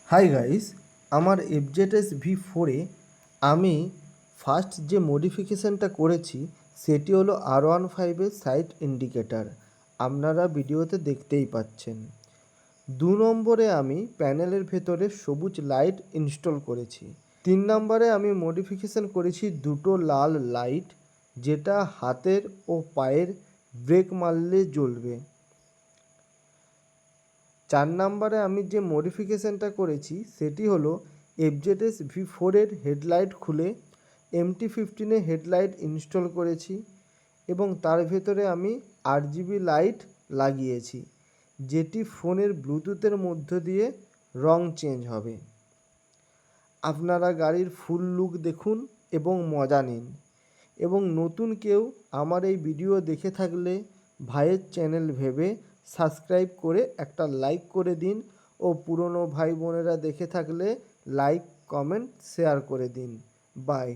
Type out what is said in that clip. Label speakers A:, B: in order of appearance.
A: Hi guys, আমার FZS V4-এ আমি first যে মডিফিকেশানটা করেছি সেটি হলো R15-এর সাইড ইন্ডিকেটার। আপনারা ভিডিওতে দেখতেই পাচ্ছেন। 2 নম্বরে আমি প্যানেলের ভেতরে সবুজ লাইট ইনস্টল করেছি। 3 নম্বরে আমি মডিফিকেশান করেছি দুটো লাল লাইট, যেটা হাতের ও পায়ের ব্রেক মারলে জ্বলবে। 4 নম্বরে আমি যে মডিফিকেশানটা করেছি সেটি হলো FZS V4-এর হেডলাইট খুলে MT15-এ হেডলাইট ইনস্টল করেছি এবং তার ভেতরে আমি RGB লাইট লাগিয়েছি, যেটি ফোনের ব্লুটুথের মধ্য দিয়ে রং চেঞ্জ হবে। আপনারা গাড়ির ফুল লুক দেখুন এবং মজা নিন। এবং নতুন কেউ আমার এই ভিডিও দেখে থাকলে ভাইয়ের চ্যানেল ভেবে সাবস্ক্রাইব করে একটা লাইক করে দিন ও পুরনো ভাই বোনেরা দেখে থাকলে লাইক, কমেন্ট, শেয়ার করে দিন। বাই।